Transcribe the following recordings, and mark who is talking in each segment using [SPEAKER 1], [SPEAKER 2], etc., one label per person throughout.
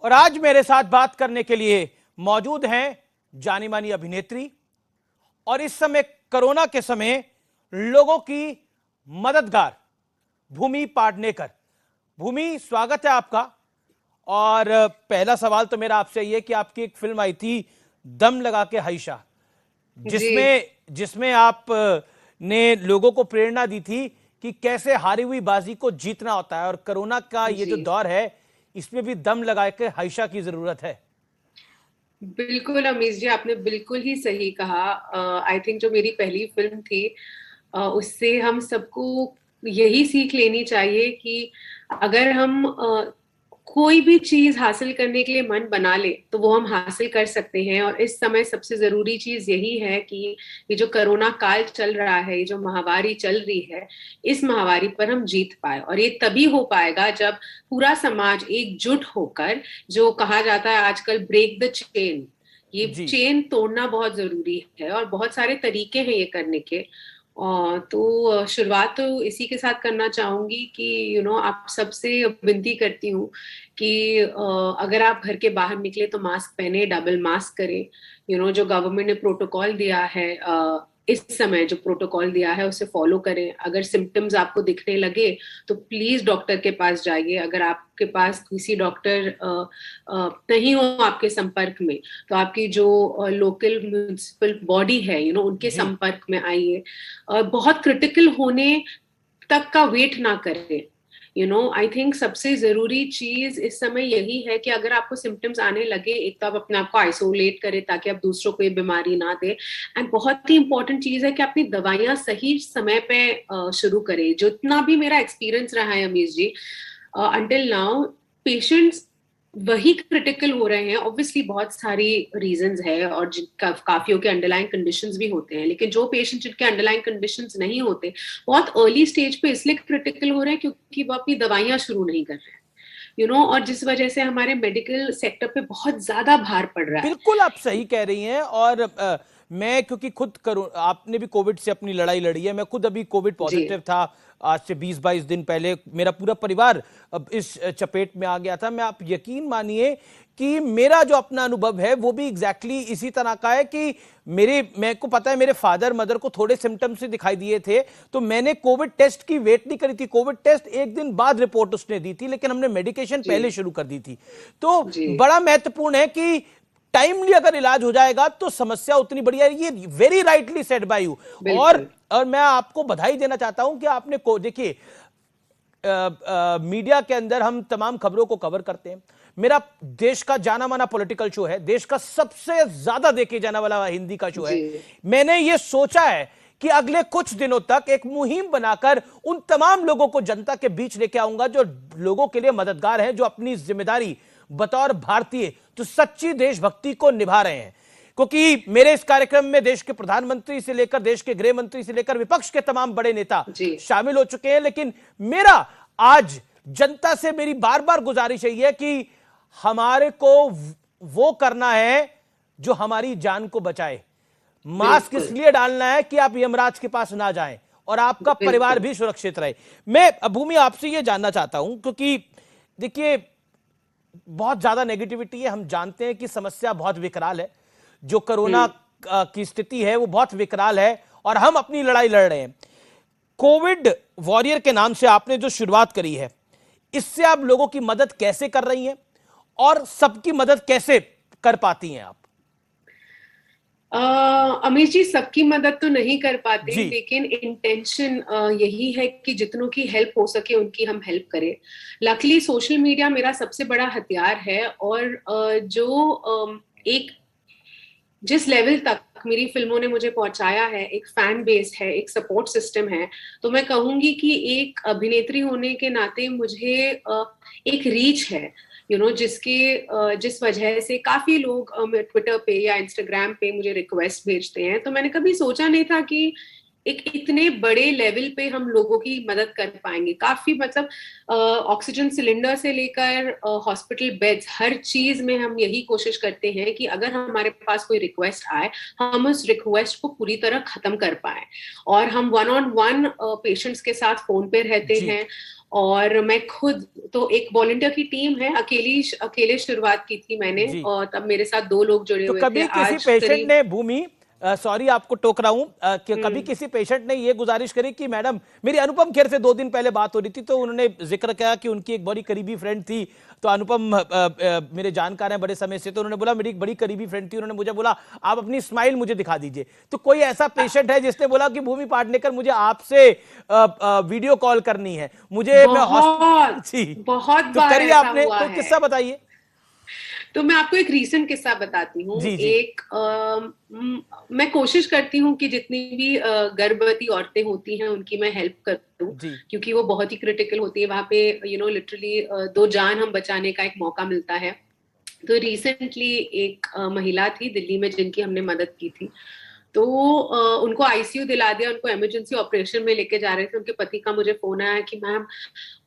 [SPEAKER 1] और आज मेरे साथ बात करने के लिए मौजूद हैं जानी मानी अभिनेत्री और इस समय कोरोना के समय लोगों की मददगार भूमि पाडनेकर। भूमि, स्वागत है आपका। और पहला सवाल तो मेरा आपसे ये कि आपकी एक फिल्म आई थी दम लगा के हाइशा,
[SPEAKER 2] जी।
[SPEAKER 1] जिसमें आप ने लोगों को प्रेरणा दी थी कि कैसे हारी हुई बाजी को जीतना होता है, और कोरोना का ये
[SPEAKER 2] जी
[SPEAKER 1] जो दौर है इसमें भी दम लगा के हाइशा की जरूरत है।
[SPEAKER 2] बिल्कुल अमीश जी, आपने बिल्कुल ही सही कहा। आई थिंक जो मेरी पहली फिल्म थी, उससे हम सबको यही सीख लेनी चाहिए कि अगर हम कोई भी चीज हासिल करने के लिए मन बना ले तो वो हम हासिल कर सकते हैं। और इस समय सबसे जरूरी चीज यही है कि ये जो कोरोना काल चल रहा है, ये जो महामारी चल रही है, इस महामारी पर हम जीत पाए। और ये तभी हो पाएगा जब पूरा समाज एकजुट होकर, जो कहा जाता है आजकल, ब्रेक द चेन, ये
[SPEAKER 1] जी।
[SPEAKER 2] चेन तोड़ना बहुत जरूरी है। और बहुत सारे तरीके हैं ये करने के। तो शुरुआत तो इसी के साथ करना चाहूंगी कि आप सबसे विनती करती हूँ कि अगर आप घर के बाहर निकले तो मास्क पहने, डबल मास्क करें। जो गवर्नमेंट ने प्रोटोकॉल दिया है, इस समय जो प्रोटोकॉल दिया है उसे फॉलो करें। अगर सिम्टम्स आपको दिखने लगे तो प्लीज डॉक्टर के पास जाइए। अगर आपके पास किसी डॉक्टर नहीं हो आपके संपर्क में, तो आपकी जो लोकल म्यूनिसिपल बॉडी है, उनके
[SPEAKER 1] जी।
[SPEAKER 2] संपर्क में आइए। बहुत क्रिटिकल होने तक का वेट ना करें। आई थिंक सबसे जरूरी चीज इस समय यही है कि अगर आपको सिम्टम्स आने लगे, एक तो आप अपने आप को आइसोलेट करें ताकि आप दूसरों को ये बीमारी ना दे। एंड बहुत ही इंपॉर्टेंट चीज है कि अपनी दवाइयां सही समय पे शुरू करें। जितना भी मेरा एक्सपीरियंस रहा है अमीश जी, अंटिल नाउ पेशेंट्स वही क्रिटिकल हो रहे हैं। ऑब्वियसली बहुत सारी रीजंस है और काफियों के अंडरलाइन कंडीशंस भी होते हैं, लेकिन जो पेशेंट जिनके अंडरलाइन कंडीशंस नहीं होते, बहुत अर्ली स्टेज पे इसलिए क्रिटिकल हो रहे हैं क्योंकि वो अपनी दवाइयां शुरू नहीं कर रहे हैं। और जिस वजह से हमारे मेडिकल सेक्टर पे बहुत ज्यादा भार पड़ रहा है।
[SPEAKER 1] बिल्कुल आप सही कह रही हैं। और मैं क्योंकि खुद करूं, आपने भी कोविड से अपनी लड़ाई लड़ी है, मैं खुद अभी कोविड
[SPEAKER 2] जी
[SPEAKER 1] पॉजिटिव था। आज से 20-22 दिन पहले मेरा पूरा परिवार अब इस चपेट में आ गया था। मैं, आप यकीन मानिए कि मेरा जो अपना अनुभव है वो भी एग्जैक्टली इसी तरह का है कि मेरे को पता है, मेरे फादर मदर को थोड़े सिम्टम्स से दिखाई दिए थे, तो मैंने कोविड टेस्ट की वेट नहीं करी थी। कोविड टेस्ट एक दिन बाद रिपोर्ट उसने दी थी, लेकिन हमने मेडिकेशन
[SPEAKER 2] जी
[SPEAKER 1] पहले शुरू कर दी थी। तो
[SPEAKER 2] जी
[SPEAKER 1] बड़ा महत्वपूर्ण है कि टाइमली अगर इलाज हो जाएगा तो समस्या उतनी बड़ी है। ये very rightly said bye you. और
[SPEAKER 2] बिल्कुल।
[SPEAKER 1] और मैं आपको बधाई देना चाहता हूं कि आपने को देखिए, मीडिया के अंदर हम तमाम खबरों को कवर करते हैं। मेरा देश का जाना माना पॉलिटिकल शो है, देश का सबसे ज्यादा देखे जाने वाला हिंदी का शो
[SPEAKER 2] जी
[SPEAKER 1] है। मैंने ये सोचा है कि अगले कुछ दिनों तक एक मुहिम बनाकर उन तमाम लोगों को जनता के बीच लेके आऊंगा जो लोगों के लिए मददगार हैं, जो अपनी जिम्मेदारी बतौर भारतीय तो सच्ची देशभक्ति को निभा रहे हैं। क्योंकि मेरे इस कार्यक्रम में देश के प्रधानमंत्री से लेकर देश के गृह मंत्री से लेकर विपक्ष के तमाम बड़े नेता
[SPEAKER 2] जी
[SPEAKER 1] शामिल हो चुके हैं, लेकिन मेरा आज जनता से मेरी बार बार गुजारिश है कि हमारे को वो करना है जो हमारी जान को बचाए। मास्क
[SPEAKER 2] बिल्कुल
[SPEAKER 1] इसलिए डालना है कि आप यमराज के पास ना जाएं और आपका परिवार
[SPEAKER 2] बिल्कुल।
[SPEAKER 1] भी सुरक्षित रहे। मैं भूमि आपसे यह जानना चाहता हूं, क्योंकि देखिए बहुत ज्यादा नेगेटिविटी है, हम जानते हैं कि समस्या बहुत विकराल है, जो कोरोना
[SPEAKER 2] हम्म।
[SPEAKER 1] की स्थिति है वो बहुत विकराल है और हम अपनी लड़ाई लड़ रहे हैं। कोविड वॉरियर के नाम से आपने जो शुरुआत करी है, इससे आप लोगों की मदद कैसे कर रही हैं और सबकी मदद कैसे कर पाती हैं आप?
[SPEAKER 2] अमीर जी, सबकी मदद तो नहीं कर पाते,
[SPEAKER 1] जी।
[SPEAKER 2] लेकिन इंटेंशन यही है कि जितनों की हेल्प हो सके उनकी हम हेल्प करें। लकीली सोशल मीडिया मेरा सबसे बड़ा हथियार है। और जो एक जिस लेवल तक मेरी फिल्मों ने मुझे पहुंचाया है, एक फैन बेस है, एक सपोर्ट सिस्टम है, तो मैं कहूंगी कि एक अभिनेत्री होने के नाते मुझे एक रीच है, जिस वजह से काफी लोग ट्विटर पे या इंस्टाग्राम पे मुझे रिक्वेस्ट भेजते हैं। तो मैंने कभी सोचा नहीं था कि एक इतने बड़े लेवल पे हम लोगों की मदद कर पाएंगे। काफी मतलब ऑक्सीजन सिलेंडर से लेकर हॉस्पिटल बेड्स, हर चीज में हम यही कोशिश करते हैं कि अगर हमारे पास कोई रिक्वेस्ट आए, हम उस रिक्वेस्ट को पूरी तरह खत्म कर पाए। और हम 1-on-1 पेशेंट्स के साथ फोन पे रहते
[SPEAKER 1] जी।
[SPEAKER 2] हैं। और मैं खुद तो एक वॉलंटियर की टीम है, अकेले शुरुआत की थी मैंने,
[SPEAKER 1] जी।
[SPEAKER 2] और तब मेरे साथ 2 लोग जुड़े
[SPEAKER 1] तो
[SPEAKER 2] हुए थे।
[SPEAKER 1] कभी किसी
[SPEAKER 2] आज
[SPEAKER 1] पेशेंट
[SPEAKER 2] करीब
[SPEAKER 1] ने, भूमि सॉरी आपको टोक रहा हूं, कि कभी किसी पेशेंट ने ये गुजारिश करी कि मैडम, मेरी अनुपम खेर से 2 दिन पहले बात हो रही थी, तो उन्होंने जिक्र किया कि उनकी एक बड़ी करीबी फ्रेंड थी, तो अनुपम मेरे जानकार हैं बड़े समय से, तो उन्होंने बोला मेरी एक बड़ी करीबी फ्रेंड थी, उन्होंने मुझे बोला आप अपनी स्माइल मुझे दिखा दीजिए। तो कोई ऐसा पेशेंट है जिसने बोला कि भूमि पाटनेकर मुझे आपसे वीडियो कॉल करनी है, मुझे मैं हॉस्पिटल
[SPEAKER 2] बहुत
[SPEAKER 1] जी,
[SPEAKER 2] बहुत
[SPEAKER 1] तो
[SPEAKER 2] बार
[SPEAKER 1] करिए,
[SPEAKER 2] ऐसा
[SPEAKER 1] आपने
[SPEAKER 2] हुआ
[SPEAKER 1] कोई
[SPEAKER 2] है।
[SPEAKER 1] किस्सा बताइए।
[SPEAKER 2] तो मैं आपको एक रीसेंट किस्सा बताती हूँ।
[SPEAKER 1] जी। जी।
[SPEAKER 2] मैं कोशिश करती हूँ कि जितनी भी गर्भवती औरतें होती हैं उनकी मैं हेल्प करूँ,
[SPEAKER 1] जी।
[SPEAKER 2] क्योंकि वो बहुत ही क्रिटिकल होती है वहां पे। लिटरली 2 जान हम बचाने का एक मौका मिलता है। तो रिसेंटली एक महिला थी दिल्ली में जिनकी हमने मदद की थी। तो उनको आईसीयू दिला दिया, उनको इमरजेंसी ऑपरेशन में लेके जा रहे थे। उनके पति का मुझे फोन आया कि मैम,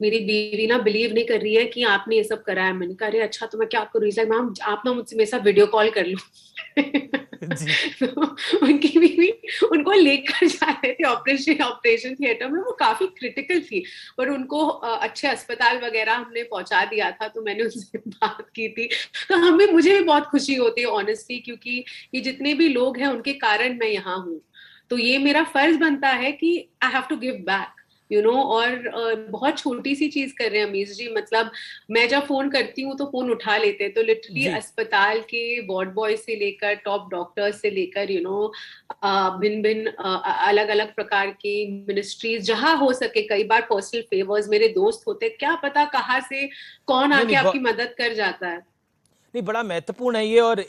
[SPEAKER 2] मेरी बीवी ना बिलीव नहीं कर रही है कि आपने ये सब कराया। मैंने कहा अरे अच्छा, तो मैं क्या करूँ? मैम आप ना मुझसे मेरे साथ वीडियो कॉल कर लो।
[SPEAKER 1] जी।
[SPEAKER 2] तो उनकी बीवी उनको लेकर जा रहे थे ऑपरेशन ऑपरेशन थिएटर में। वो काफी क्रिटिकल थी, पर उनको अच्छे अस्पताल वगैरह हमने पहुंचा दिया था। तो मैंने उनसे बात की थी। तो मुझे भी बहुत खुशी होती है ऑनेस्टली, क्योंकि ये जितने भी लोग हैं उनके कारण मैं यहाँ हूँ। तो ये मेरा फर्ज बनता है कि I have to give back, और बहुत छोटी सी चीज कर रहे हैं अमीश जी। मतलब मैं जब फोन करती हूँ तो फोन उठा लेते हैं। तो लिटरली
[SPEAKER 1] जी।
[SPEAKER 2] अस्पताल के वार्ड बॉय से लेकर टॉप डॉक्टर्स से लेकर भिन्न भिन्न अलग अलग प्रकार की मिनिस्ट्रीज, जहां हो सके, कई बार पर्सनल फेवर्स, मेरे दोस्त होते, क्या पता कहाँ से कौन
[SPEAKER 1] नहीं
[SPEAKER 2] आके
[SPEAKER 1] नहीं,
[SPEAKER 2] आपकी मदद कर जाता है।
[SPEAKER 1] नहीं, बड़ा महत्वपूर्ण है ये। और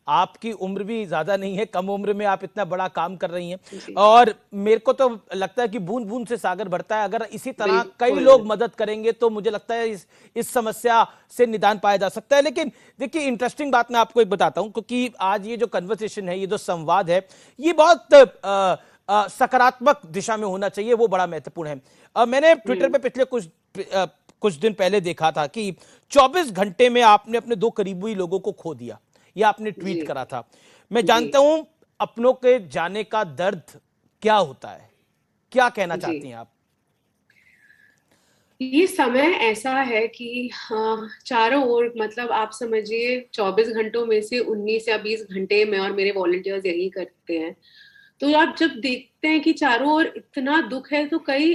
[SPEAKER 1] आपकी उम्र भी ज्यादा नहीं है, कम उम्र में आप इतना बड़ा काम कर रही हैं।
[SPEAKER 2] जी
[SPEAKER 1] और मेरे को तो लगता है कि बूंद बूंद से सागर भरता है। अगर इसी तरह कई
[SPEAKER 2] बिल्कुल।
[SPEAKER 1] लोग मदद करेंगे तो मुझे लगता है इस समस्या से निदान पाया जा सकता है। लेकिन देखिए, इंटरेस्टिंग बात मैं आपको एक बताता हूं, क्योंकि आज ये जो कन्वर्सेशन है, ये जो संवाद है, ये बहुत सकारात्मक दिशा में होना चाहिए, वो बड़ा महत्वपूर्ण है। मैंने ट्विटर पे पिछले कुछ दिन पहले देखा था कि 24 घंटे में आपने अपने 2 करीबी लोगों को खो दिया, यह आपने ट्वीट
[SPEAKER 2] जी
[SPEAKER 1] करा था। मैं
[SPEAKER 2] जी
[SPEAKER 1] जानता हूं अपनों के जाने का दर्द क्या होता है, क्या कहना
[SPEAKER 2] जी।
[SPEAKER 1] चाहती हैं आप?
[SPEAKER 2] ये समय ऐसा है कि चारों ओर, मतलब आप समझिए 24 घंटों में से 19 या 20 घंटे में, और मेरे वॉलंटियर्स यही करते हैं। तो आप जब देखते हैं कि चारों ओर इतना दुख है, तो कई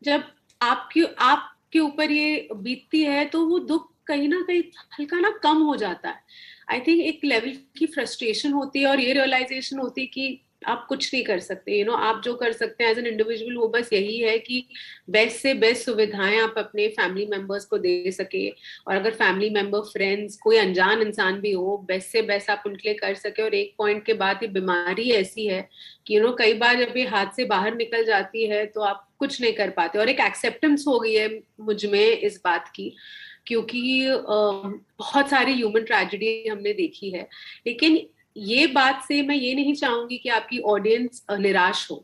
[SPEAKER 2] जब आपके ऊपर ये बीतती है, तो वो दुख कहीं ना कहीं हल्का ना कम हो जाता है। आई थिंक एक लेवल की फ्रस्ट्रेशन होती है, और ये रियलाइजेशन होती है कि आप कुछ नहीं कर सकते। आप जो कर सकते हैं एज एन इंडिविजुअल, वो बस यही है कि बेस्ट से बेस्ट सुविधाएं आप अपने फैमिली मेंबर्स को दे सके। और अगर फैमिली मेंबर, फ्रेंड्स, कोई अनजान इंसान भी हो, बेस्ट से बेस्ट आप उनके लिए कर सके। और एक पॉइंट के बाद ये बीमारी ऐसी है कि कई बार जब ये हाथ से बाहर निकल जाती है तो आप कुछ नहीं कर पाते। और एक एक्सेप्टेंस हो गई है मुझ में इस बात की, क्योंकि बहुत सारी ह्यूमन ट्रेजेडी हमने देखी है। लेकिन ये बात से मैं ये नहीं चाहूंगी कि आपकी ऑडियंस निराश हो।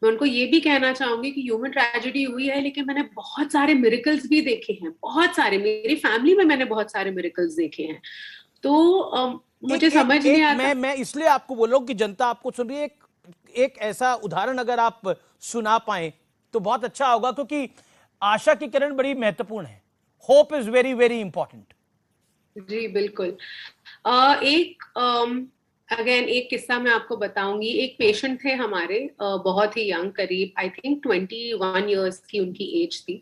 [SPEAKER 2] मैं उनको ये भी कहना चाहूंगी कि ह्यूमन ट्रेजेडी हुई है, लेकिन मैंने बहुत सारे मिरेकल्स भी देखे हैं। बहुत सारे, मेरी फैमिली में मैंने बहुत सारे मिरेकल्स देखे हैं। तो
[SPEAKER 1] एक
[SPEAKER 2] मुझे
[SPEAKER 1] एक
[SPEAKER 2] समझ नहीं
[SPEAKER 1] एक
[SPEAKER 2] आता।
[SPEAKER 1] मैं इसलिए आपको बोल रहा हूं कि जनता आपको सुन रही है। एक ऐसा उदाहरण अगर आप सुना पाए तो बहुत अच्छा होगा, क्योंकि आशा की किरण बड़ी महत्वपूर्ण है। Hope is very very important.
[SPEAKER 2] जी बिल्कुल। एक अगेन एक किस्सा मैं आपको बताऊंगी। एक पेशेंट थे हमारे, बहुत ही यंग, करीब आई थिंक 21 ईयर्स की उनकी एज थी।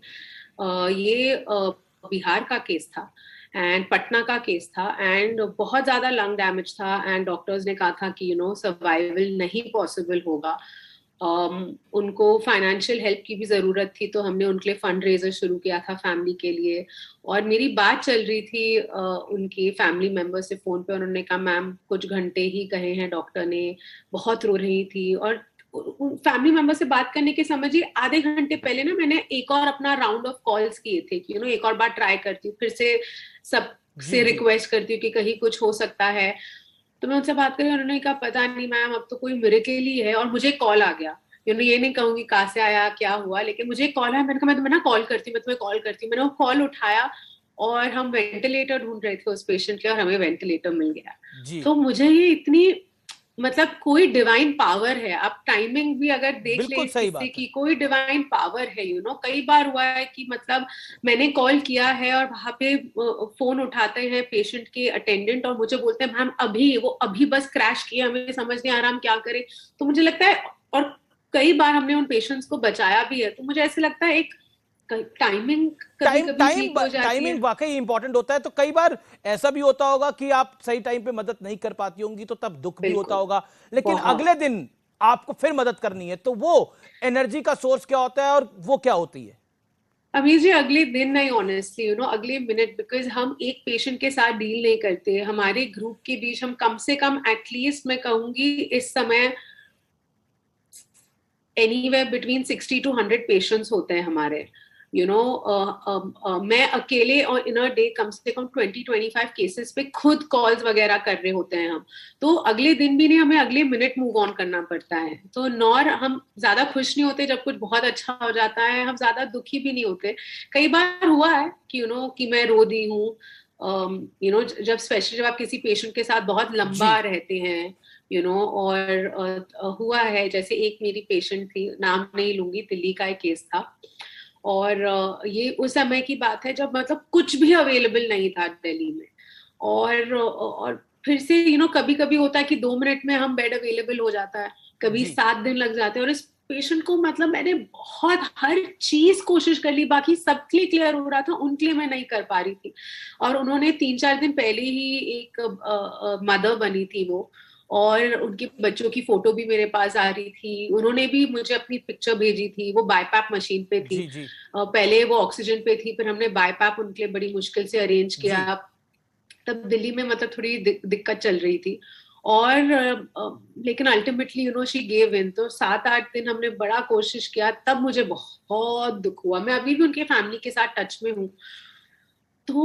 [SPEAKER 2] ये बिहार का केस था, एंड पटना का केस था, एंड बहुत ज्यादा लंग डैमेज था। एंड डॉक्टर्स ने कहा था कि सर्वाइवल नहीं पॉसिबल होगा। उनको फाइनेंशियल हेल्प की भी जरूरत थी, तो हमने उनके लिए फंड रेजर शुरू किया था फैमिली के लिए। और मेरी बात चल रही थी उनकी फैमिली मेंबर से फोन पे। उन्होंने कहा मैम कुछ घंटे ही कहे हैं डॉक्टर ने, बहुत रो रही थी। और फैमिली मेंबर से बात करने के समझिए आधे घंटे पहले ना मैंने एक और अपना राउंड ऑफ कॉल्स किए थे कि एक और बार ट्राई करती हूँ, फिर से
[SPEAKER 1] जी।
[SPEAKER 2] सबसे
[SPEAKER 1] जी।
[SPEAKER 2] रिक्वेस्ट करती हूँ कि कहीं कुछ हो सकता है। तो मैं उनसे बात करी, उन्होंने कहा पता नहीं मैम, अब तो कोई मिरेकल ही है। और मुझे कॉल आ गया ये नहीं कहूंगी कहाँ से आया क्या हुआ, लेकिन मुझे कॉल आया, मैंने कहा मैं ना कॉल करती हूँ, मैं तुम्हें कॉल करती हूँ। मैंने वो कॉल उठाया और हम वेंटिलेटर ढूंढ रहे थे उस पेशेंट के, और हमें वेंटिलेटर मिल गया।
[SPEAKER 1] जी
[SPEAKER 2] तो मुझे ये इतनी, मतलब कोई डिवाइन पावर है। आप टाइमिंग भी अगर देख ले
[SPEAKER 1] बिल्कुल
[SPEAKER 2] इस
[SPEAKER 1] सही
[SPEAKER 2] किस्से
[SPEAKER 1] बात है।
[SPEAKER 2] की, कोई डिवाइन पावर है। कई बार हुआ है कि मतलब मैंने कॉल किया है और वहां पे फोन उठाते हैं पेशेंट के अटेंडेंट और मुझे बोलते हैं मैम अभी वो अभी बस क्रैश किया, हमें समझ नहीं आ रहा हम क्या करें। तो मुझे लगता है, और कई बार हमने उन पेशेंट्स को बचाया भी है, तो मुझे ऐसे लगता है एक टाइमिंग कभी
[SPEAKER 1] टाइम
[SPEAKER 2] कभी
[SPEAKER 1] टाइम
[SPEAKER 2] ठीक हो जाती है।
[SPEAKER 1] टाइमिंग वाकई इंपॉर्टेंट होता है। तो कई बार ऐसा भी होता होगा कि आप सही टाइम पे मदद नहीं कर पाती होंगी, तो तब दुख भी होता
[SPEAKER 2] बिल्कुल।
[SPEAKER 1] होगा, लेकिन अगले
[SPEAKER 2] बहुत।
[SPEAKER 1] दिन आपको फिर मदद करनी है, तो वो एनर्जी का सोर्स क्या होता है और वो क्या होती है?
[SPEAKER 2] अमीर जी, अगले दिन नहीं, ऑनेस्टली अगले मिनट, बिकॉज हम एक पेशेंट के साथ डील नहीं करते। हमारे ग्रुप के बीच हम कम से कम एटलीस्ट मैं कहूंगी इस समय एनीवेयर बिटवीन 60 to 100 पेशेंट्स होते हैं हमारे। मैं अकेले और इन अ डे कम से कम 20-25 केसेस पे खुद कॉल्स वगैरह कर रहे होते हैं हम। तो अगले दिन भी नहीं, हमें अगले मिनट मूव ऑन करना पड़ता है। तो नॉर हम ज्यादा खुश नहीं होते जब कुछ बहुत अच्छा हो जाता है, हम ज्यादा दुखी भी नहीं होते। कई बार हुआ है कि कि मैं रो दी हूँ। जब स्पेशली जब आप किसी पेशेंट के साथ बहुत
[SPEAKER 1] जी
[SPEAKER 2] लंबा रहते हैं, और हुआ है, जैसे एक मेरी पेशेंट थी, नाम नहीं लूंगी, दिल्ली का एक केस था। और ये उस समय की बात है जब मतलब कुछ भी अवेलेबल नहीं था दिल्ली में। और फिर से कभी कभी होता है कि 2 मिनट में हम बेड अवेलेबल हो जाता है, कभी
[SPEAKER 1] जी
[SPEAKER 2] 7 दिन लग जाते हैं। और इस पेशेंट को मतलब मैंने बहुत हर चीज कोशिश कर ली, बाकी सबके लिए क्लियर हो रहा था, उनके लिए मैं नहीं कर पा रही थी। और उन्होंने 3-4 दिन पहले ही एक मदर बनी थी वो, और उनके बच्चों की फोटो भी मेरे पास आ रही थी, उन्होंने भी मुझे अपनी पिक्चर भेजी थी। वो बाईपैप मशीन पे थी।
[SPEAKER 1] जी जी
[SPEAKER 2] पहले वो ऑक्सीजन पे थी, फिर हमने बाईपैप उनके लिए बड़ी मुश्किल से अरेंज
[SPEAKER 1] जी।
[SPEAKER 2] किया। तब दिल्ली में मतलब थोड़ी दिक्कत चल रही थी। और लेकिन अल्टीमेटली शी गेव इन। तो 7-8 दिन हमने बड़ा कोशिश किया, तब मुझे बहुत दुख हुआ। मैं अभी भी उनके फैमिली के साथ टच में हूँ। तो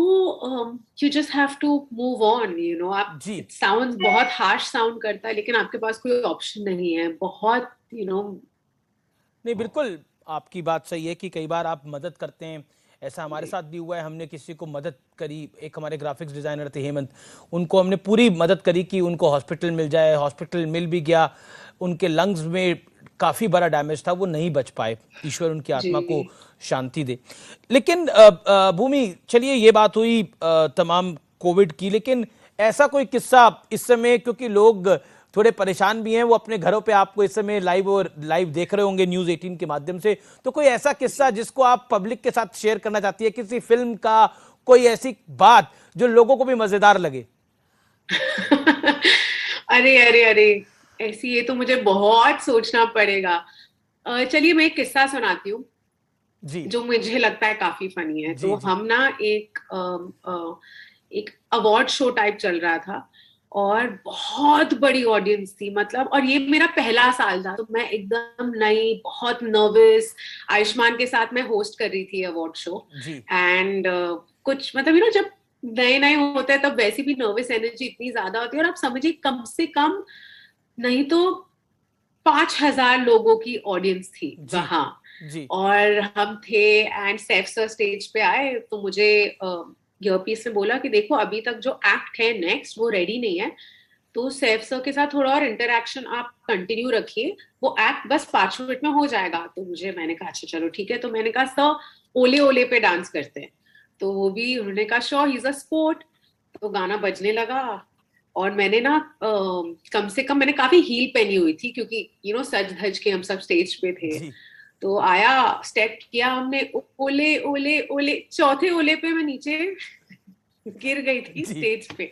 [SPEAKER 2] you just have to move on. आप,
[SPEAKER 1] जी
[SPEAKER 2] इट साउंड्स बहुत हार्श साउंड करता है, लेकिन आपके पास कोई ऑप्शन नहीं है। बहुत
[SPEAKER 1] नहीं, बिल्कुल आपकी बात सही है कि कई बार आप मदद करते हैं। ऐसा हमारे साथ भी हुआ है, हमने किसी को मदद करी। एक हमारे ग्राफिक्स डिजाइनर थे हेमंत, उनको हमने पूरी मदद करी कि उनको हॉस्पिटल मिल जाए। हॉस्पिटल मिल भी गया, उनके लंग्स में काफ़ी बड़ा डैमेज था, वो नहीं बच पाए। ईश्वर उनकी आत्मा को
[SPEAKER 2] जी।
[SPEAKER 1] शांति दे। लेकिन भूमि, चलिए ये बात हुई तमाम कोविड की, लेकिन ऐसा कोई किस्सा इस समय, क्योंकि लोग थोड़े परेशान भी हैं, वो अपने घरों पे आपको इस समय लाइव देख रहे होंगे न्यूज 18 के माध्यम से, तो कोई ऐसा किस्सा जिसको आप पब्लिक के साथ शेयर करना चाहती है, किसी फिल्म का, कोई ऐसी बात जो लोगों को भी मजेदार लगे?
[SPEAKER 2] अरे अरे अरे, ऐसी, ये तो मुझे बहुत सोचना पड़ेगा। चलिए मैं एक किस्सा सुनाती हूँ
[SPEAKER 1] जी
[SPEAKER 2] जो मुझे लगता है काफी फनी है।
[SPEAKER 1] जी
[SPEAKER 2] तो
[SPEAKER 1] जी
[SPEAKER 2] हम ना एक अवार्ड शो टाइप चल रहा था, और बहुत बड़ी ऑडियंस थी मतलब। और ये मेरा पहला साल था, तो मैं एकदम नई, बहुत नर्वस। आयुष्मान के साथ मैं होस्ट कर रही थी अवार्ड शो।
[SPEAKER 1] जी
[SPEAKER 2] एंड कुछ मतलब जब नए नए होते हैं तब वैसे भी नर्वस एनर्जी इतनी ज्यादा होती है। और आप समझिए कम से कम नहीं तो 5,000 लोगों की ऑडियंस थी
[SPEAKER 1] जी
[SPEAKER 2] वहां।
[SPEAKER 1] जी
[SPEAKER 2] और हम थे, एंड सैफ सर स्टेज पे आए, तो मुझे ईयरपीस में बोला कि देखो अभी तक जो एक्ट है नेक्स्ट वो रेडी नहीं है, तो सैफ सर के साथ थोड़ा और इंटरेक्शन आप कंटिन्यू रखिए, वो एक्ट बस 5 मिनट में हो जाएगा। तो मैंने कहा अच्छा चलो ठीक है। तो मैंने कहा सर ओले ओले पे डांस करते हैं। तो वो भी, उन्होंने कहा sure, he is a sport. तो गाना बजने लगा, और मैंने ना कम से कम मैंने काफी हील पहनी हुई थी, क्योंकि सज धज के हम सब स्टेज पे थे।
[SPEAKER 1] जी
[SPEAKER 2] तो आया, स्टेप किया हमने, ओले ओले ओले, चौथे ओले पे मैं नीचे गिर गई थी
[SPEAKER 1] जी
[SPEAKER 2] स्टेज पे।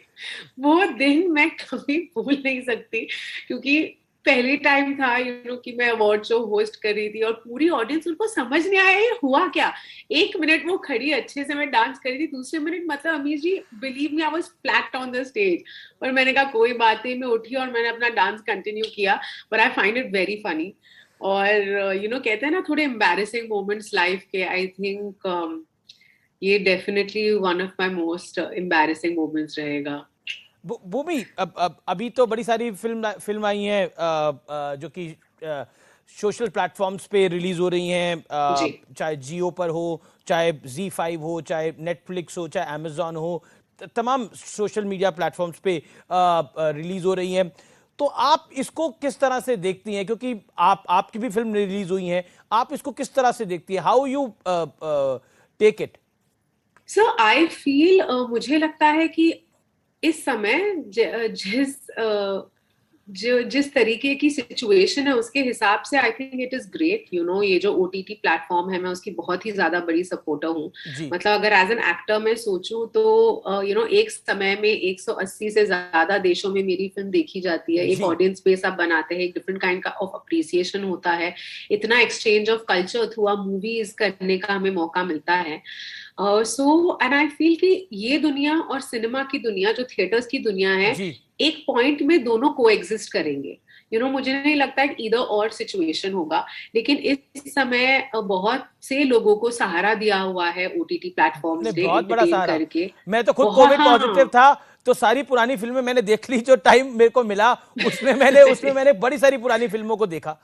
[SPEAKER 2] वो दिन मैं कभी भूल नहीं सकती, क्योंकि पहली टाइम था कि मैं अवार्ड शो होस्ट कर रही थी, और पूरी ऑडियंस, उनको समझ नहीं आया ये हुआ क्या। 1 मिनट वो खड़ी, अच्छे से मैं डांस कर रही थी, दूसरे मिनट मतलब Amir ji believe me I was flat on the stage. पर मैंने कहा कोई बात नहीं, मैं उठी और मैंने अपना डांस कंटिन्यू किया। पर I find it very funny. और कहते हैं ना थोड़े एम्बैरेसिंग मोमेंट्स लाइफ के, आई थिंक ये definitely one of my most embarrassing moments रहेगा।
[SPEAKER 1] भूमि, अब अभी तो बड़ी सारी फिल्म फिल्म आई हैं जो कि सोशल प्लेटफॉर्म्स पे रिलीज हो रही हैं,
[SPEAKER 2] जी
[SPEAKER 1] चाहे जियो पर हो, चाहे Z5 हो, चाहे नेटफ्लिक्स हो, चाहे अमेजॉन हो, तमाम सोशल मीडिया प्लेटफॉर्म्स पे रिलीज हो रही हैं। तो आप इसको किस तरह से देखती हैं, क्योंकि आपकी भी फिल्म रिलीज हुई है, आप इसको किस तरह से देखती हैं, how you take it?
[SPEAKER 2] Sir, I feel, मुझे लगता है कि इस समय जिस तरीके की सिचुएशन है उसके हिसाब से I think it is great, ये जो ओटीटी प्लेटफॉर्म है, मैं उसकी बहुत ही ज्यादा बड़ी सपोर्टर हूँ।
[SPEAKER 1] जी
[SPEAKER 2] मतलब अगर एज एन एक्टर मैं सोचूं तो एक समय में 180 से ज्यादा देशों में मेरी फिल्म देखी जाती है। एक
[SPEAKER 1] जी
[SPEAKER 2] ऑडियंस बेस आप बनाते हैं, एक डिफरेंट काइंड का ऑफ अप्रिसिएशन होता है, इतना exchange of culture through a movies करने का हमें मौका मिलता है। सो एंड आई फील कि ये दुनिया और सिनेमा की दुनिया, जो थिएटर्स की दुनिया है,
[SPEAKER 1] जी
[SPEAKER 2] एक पॉइंट में दोनों को एग्जिस्ट करेंगे। मुझे नहीं लगता है इधर और सिचुएशन होगा, लेकिन इस समय बहुत से लोगों को सहारा दिया हुआ है ओटीटी
[SPEAKER 1] ने
[SPEAKER 2] प्लेटफॉर्म्स ने
[SPEAKER 1] बहुत बड़ा
[SPEAKER 2] एंटरटेन
[SPEAKER 1] सहारा।
[SPEAKER 2] करके।
[SPEAKER 1] मैं तो खुद
[SPEAKER 2] बहुत,
[SPEAKER 1] कोविड
[SPEAKER 2] हाँ
[SPEAKER 1] पॉजिटिव था, तो सारी पुरानी फिल्में मैंने देख ली, जो टाइम मेरे को मिला उसमें मैंने बड़ी सारी पुरानी फिल्मों को देखा।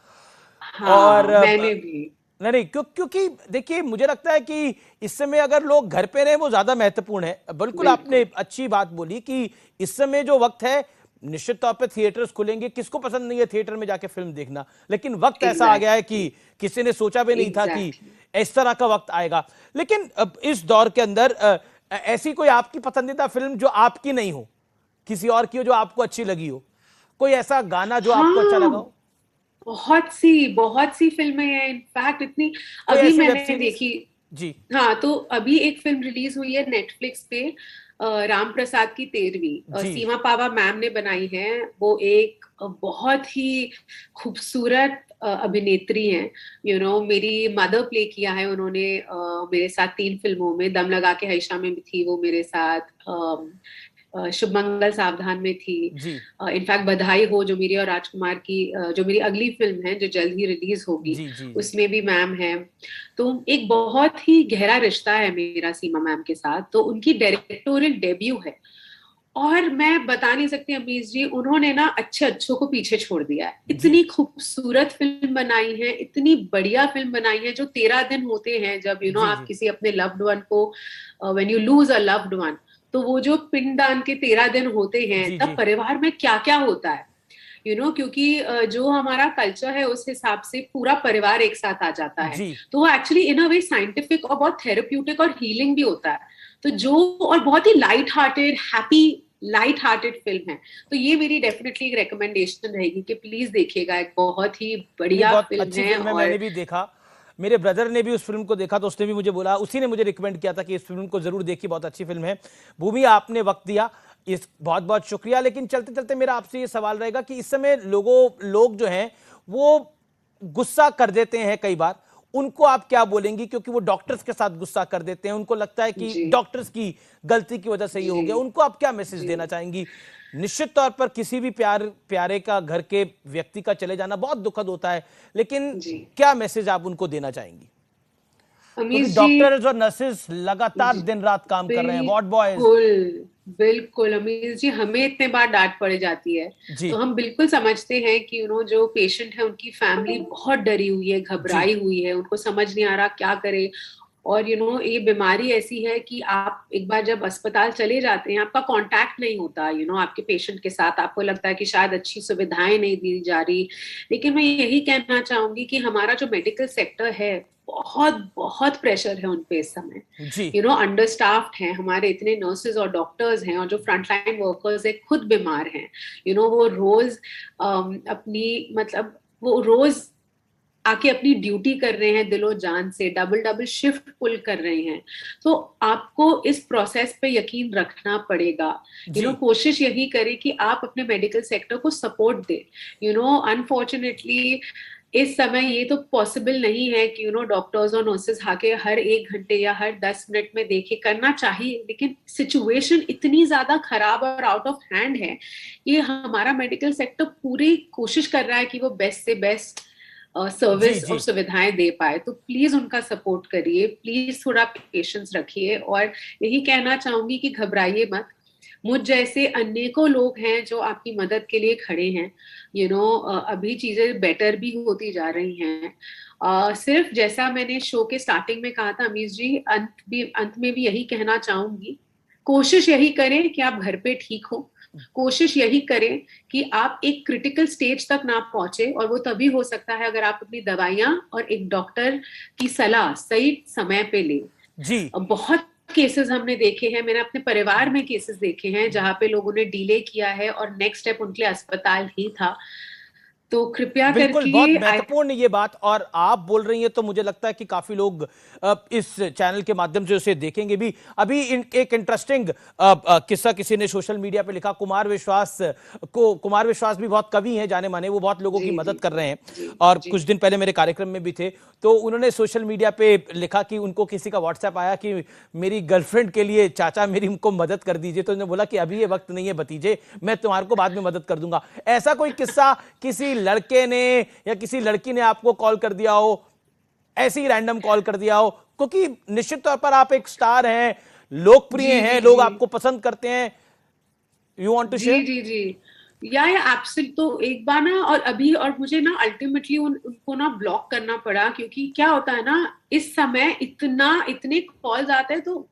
[SPEAKER 1] और
[SPEAKER 2] हाँ, मैंने भी।
[SPEAKER 1] नहीं नहीं, क्योंकि देखिए, मुझे लगता है कि इस समय अगर लोग घर पे रहे वो ज्यादा महत्वपूर्ण है। बिल्कुल आपने
[SPEAKER 2] बिल्कुल
[SPEAKER 1] अच्छी बात बोली कि इस समय जो वक्त है, निश्चित तौर पे थिएटर्स खुलेंगे, किसको पसंद नहीं है थिएटर में जाके फिल्म देखना, लेकिन वक्त ऐसा आ गया है कि
[SPEAKER 2] एग्जैक्टली
[SPEAKER 1] किसी ने सोचा भी नहीं था कि
[SPEAKER 2] एग्जैक्टली।
[SPEAKER 1] इस तरह का वक्त आएगा। लेकिन अब इस दौर के अंदर ऐसी कोई आपकी पसंदीदा फिल्म जो आपकी नहीं हो, किसी और की हो जो आपको अच्छी लगी हो, कोई ऐसा गाना जो आपको अच्छा लगा
[SPEAKER 2] हाँ,
[SPEAKER 1] हो,
[SPEAKER 2] बहुत सी फिल्में हैं, इनफैक्ट इतनी।
[SPEAKER 1] कोई
[SPEAKER 2] अभी
[SPEAKER 1] ऐसी वेब
[SPEAKER 2] मैंने
[SPEAKER 1] सीरीज?
[SPEAKER 2] देखी।
[SPEAKER 1] जी
[SPEAKER 2] हाँ, तो अभी एक फिल्म रिलीज हुई है नेटफ्लिक्स पे, राम प्रसाद की 13वीं,
[SPEAKER 1] जी
[SPEAKER 2] सीमा पावा मैम ने बनाई है। वो एक बहुत ही खूबसूरत अभिनेत्री हैं। मेरी मदर प्ले किया है उन्होंने मेरे साथ 3 फिल्मों में। दम लगा के हईशा में भी थी वो मेरे साथ, शुभ मंगल सावधान में थी।
[SPEAKER 1] जी
[SPEAKER 2] इनफैक्ट बधाई हो, जो मेरी और राजकुमार की जो मेरी अगली फिल्म है, जो जल्द ही रिलीज होगी,
[SPEAKER 1] जी जी जी
[SPEAKER 2] उसमें भी मैम है। तो एक बहुत ही गहरा रिश्ता है मेरा सीमा मैम के साथ। तो उनकी डायरेक्टोरियल डेब्यू है, और मैं बता नहीं सकती अमीश जी, उन्होंने ना अच्छे अच्छों को पीछे छोड़ दिया है।
[SPEAKER 1] जी
[SPEAKER 2] इतनी खूबसूरत फिल्म बनाई है, इतनी बढ़िया फिल्म बनाई है। जो 13 दिन होते हैं जब
[SPEAKER 1] जी
[SPEAKER 2] आप
[SPEAKER 1] जी
[SPEAKER 2] किसी अपने लव्ड वन को, when you lose a loved one, तो वो जो पिंडदान के 13 दिन होते हैं,
[SPEAKER 1] जी
[SPEAKER 2] तब
[SPEAKER 1] जी
[SPEAKER 2] परिवार में क्या क्या होता है। क्योंकि जो हमारा कल्चर है उस हिसाब से पूरा परिवार एक साथ आ जाता है।
[SPEAKER 1] जी
[SPEAKER 2] तो वो actually in a way scientific और बहुत थेरेप्यूटिक और हीलिंग भी होता है। तो जो, और बहुत ही लाइट हार्टेड फिल्म है। तो ये मेरी डेफिनेटली एक रिकमेंडेशन रहेगी कि प्लीज देखिएगा। एक बहुत ही
[SPEAKER 1] नहीं,
[SPEAKER 2] बढ़िया
[SPEAKER 1] बहुत
[SPEAKER 2] फिल्म
[SPEAKER 1] अच्छी
[SPEAKER 2] है।
[SPEAKER 1] फिल्म है,
[SPEAKER 2] और
[SPEAKER 1] मैंने भी देखा। मेरे ब्रदर ने भी उस फिल्म को देखा, तो उसने भी मुझे बोला, उसी ने मुझे रिकमेंड किया था कि इस फिल्म को जरूर देखिए, बहुत अच्छी फिल्म है। भूमि, आपने वक्त दिया, इस बहुत बहुत शुक्रिया। लेकिन चलते चलते मेरा आपसे ये सवाल रहेगा कि इस समय लोग जो हैं वो गुस्सा कर देते हैं कई बार, उनको आप क्या बोलेंगी? क्योंकि वो डॉक्टर्स के साथ गुस्सा कर देते हैं, उनको लगता है कि
[SPEAKER 2] जी
[SPEAKER 1] डॉक्टर्स की गलती की वजह से ये हो
[SPEAKER 2] जी
[SPEAKER 1] गया। उनको आप क्या मैसेज
[SPEAKER 2] जी
[SPEAKER 1] देना चाहेंगी? निश्चित तौर पर किसी भी प्यारे का, घर के व्यक्ति का चले जाना बहुत दुखद होता है, लेकिन
[SPEAKER 2] जी
[SPEAKER 1] क्या मैसेज आप उनको देना चाहेंगी? क्योंकि
[SPEAKER 2] अमीश जी।
[SPEAKER 1] डॉक्टर्स और नर्सेस लगातार
[SPEAKER 2] जी,
[SPEAKER 1] दिन रात काम कर रहे हैं, वार्ड बॉयज।
[SPEAKER 2] बिल्कुल बिल्कुल अमीश जी, हमें इतने बार डांट पड़ जाती है।
[SPEAKER 1] जी
[SPEAKER 2] तो हम बिल्कुल समझते हैं कि जो पेशेंट है उनकी फैमिली बहुत डरी हुई है,
[SPEAKER 1] जी
[SPEAKER 2] घबराई हुई है, उनको समझ नहीं आ रहा क्या करे। और ये बीमारी ऐसी है कि आप एक बार जब अस्पताल चले जाते हैं, आपका कांटेक्ट नहीं होता आपके पेशेंट के साथ। आपको लगता है कि शायद अच्छी सुविधाएं नहीं दी जा रही। लेकिन मैं यही कहना चाहूंगी कि हमारा जो मेडिकल सेक्टर है, बहुत बहुत प्रेशर है उन पे इस समय।
[SPEAKER 1] जी
[SPEAKER 2] अंडर स्टाफ्ड हैं हमारे, इतने नर्सेज और डॉक्टर्स हैं, और जो फ्रंटलाइन वर्कर्स है खुद बीमार हैं। वो रोज अपनी, मतलब वो रोज आके अपनी ड्यूटी कर रहे हैं, दिलो जान से डबल डबल शिफ्ट पुल कर रहे हैं। तो आपको इस प्रोसेस पे यकीन रखना पड़ेगा।
[SPEAKER 1] जी
[SPEAKER 2] कोशिश यही करें कि आप अपने मेडिकल सेक्टर को सपोर्ट दें। अनफॉर्चुनेटली इस समय ये तो पॉसिबल नहीं है कि डॉक्टर्स और नर्सेज आके हर 1 घंटे या हर 10 मिनट में देखे, करना चाहिए, लेकिन सिचुएशन इतनी ज्यादा खराब और आउट ऑफ हैंड है कि हमारा मेडिकल सेक्टर पूरी कोशिश कर रहा है कि वो बेस्ट से बेस्ट
[SPEAKER 1] जी
[SPEAKER 2] सर्विस और
[SPEAKER 1] जी
[SPEAKER 2] सुविधाएं दे पाए। तो प्लीज उनका सपोर्ट करिए, प्लीज थोड़ा पेशेंस रखिए। और यही कहना चाहूंगी कि घबराइए मत। मुझ जैसे अनेकों लोग हैं जो आपकी मदद के लिए खड़े हैं। अभी चीजें बेटर भी होती जा रही हैं। सिर्फ जैसा मैंने शो के स्टार्टिंग में कहा था अमीश जी, अंत में भी यही कहना चाहूंगी, कोशिश यही करें कि आप घर पे ठीक हो। कोशिश यही करें कि आप एक क्रिटिकल स्टेज तक ना पहुंचे, और वो तभी हो सकता है अगर आप अपनी दवाइयां और एक डॉक्टर की सलाह सही समय पे लें।
[SPEAKER 1] जी,
[SPEAKER 2] बहुत केसेस हमने देखे हैं, मैंने अपने परिवार में केसेस देखे हैं जहां पे लोगों ने डिले किया है और नेक्स्ट स्टेप उनके लिए अस्पताल ही था। तो कृपया
[SPEAKER 1] बिल्कुल, बहुत
[SPEAKER 2] करके
[SPEAKER 1] महत्वपूर्ण ये बात, और आप बोल रही हैं तो मुझे लगता है कि काफी लोग इस चैनल के माध्यम से उसे देखेंगे भी। अभी एक इंटरेस्टिंग किस्सा किसी ने सोशल मीडिया पे लिखा। कुमार विश्वास भी बहुत कवि हैं जाने माने, वो बहुत लोगों की मदद कर रहे हैं, और कुछ दिन पहले मेरे कार्यक्रम में भी थे। तो उन्होंने सोशल मीडिया पे लिखा कि उनको किसी का व्हाट्सएप आया कि मेरी गर्लफ्रेंड के लिए चाचा मेरी उनको मदद कर दीजिए। तो उन्होंने बोला कि अभी ये वक्त नहीं है भतीजे, मैं तुम्हारे को बाद में मदद कर दूंगा। ऐसा कोई किस्सा किसी लड़के ने या किसी लड़की ने आपको कॉल कर दिया हो, ऐसे ही रैंडम कॉल कर दिया हो? क्योंकि निश्चित तौर पर आप एक स्टार हैं, लोकप्रिय हैं, लोग आपको पसंद करते हैं। You want to share?
[SPEAKER 2] जी जी या एब्सोल्युटली। तो एक बार ना, और मुझे ना अल्टीमेटली उनको ना ब्लॉक करना पड़ा, क्योंकि क्या होता है ना, इस समय इतने कॉल्स आते हैं। तो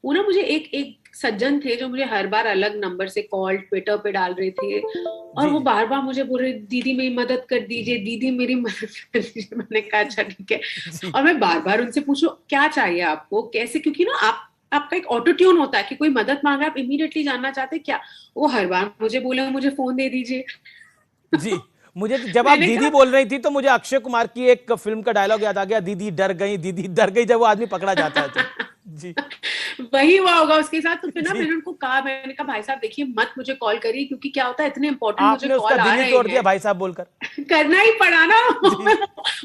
[SPEAKER 2] वो ना, मुझे एक सज्जन थे जो मुझे हर बार अलग नंबर से कॉल ट्विटर पे डाल रहे थे, और वो बार बार मुझे बोल रहे, दीदी मेरी मदद कर दीजिए, दीदी मेरी मदद कर दीजिए। मैंने कहा अच्छा ठीक है। और मैं बार बार उनसे पूछूं क्या चाहिए आपको, कैसे, क्योंकि ना आपका एक ऑटो ट्यून होता है कि कोई मदद मांग रहा है, आप इमीडिएटली जानना चाहते हैं क्या। वो हर बार मुझे बोले मुझे फोन दे दीजिए।
[SPEAKER 1] जी, मुझे जब आप दीदी बोल रही थी तो मुझे अक्षय कुमार की एक फिल्म का डायलॉग याद आ गया, दीदी डर गई, दीदी डर गई, जब वो आदमी पकड़ा जाता है तो। जी,
[SPEAKER 2] वही हुआ होगा उसके साथ। तो फिर ना मैंने उनको कहा, मैंने कहा भाई साहब देखिए मत मुझे कॉल करिए, क्योंकि क्या होता है इतने इंपॉर्टेंट मुझे
[SPEAKER 1] आपने उसका
[SPEAKER 2] कॉल आ
[SPEAKER 1] दिल ही
[SPEAKER 2] रहे
[SPEAKER 1] तोड़ दिया
[SPEAKER 2] हैं।
[SPEAKER 1] भाई साहब बोलकर।
[SPEAKER 2] करना ही पड़ा ना।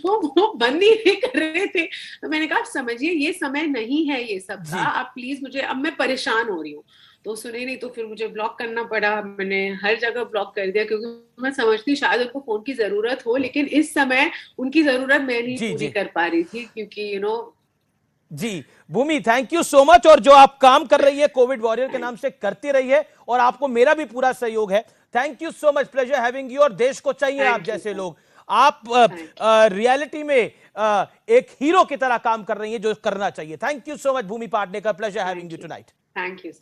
[SPEAKER 2] वो बंद ही नहीं कर रहे थे। तो मैंने कहा आप समझिए ये समय नहीं है ये सब का, आप प्लीज मुझे, अब मैं परेशान हो रही हूँ। तो सुने नहीं, तो फिर मुझे ब्लॉक करना पड़ा। मैंने हर जगह ब्लॉक कर दिया, क्योंकि मैं समझती शायद उनको फोन की जरूरत हो, लेकिन इस समय उनकी जरूरत मैं नहीं पूरी कर पा रही थी, क्योंकि
[SPEAKER 1] जी भूमि, थैंक यू सो मच। और जो आप काम कर रही है कोविड वॉरियर के नाम से करती रही है, और आपको मेरा भी पूरा सहयोग है। Thank you so much, pleasure having you. और देश को चाहिए आप जैसे लोग। आप रियलिटी में एक हीरो की तरह काम कर रही हैं, जो करना चाहिए। Thank you so much Bhumi Patnekar, pleasure having you tonight.
[SPEAKER 2] Thank you.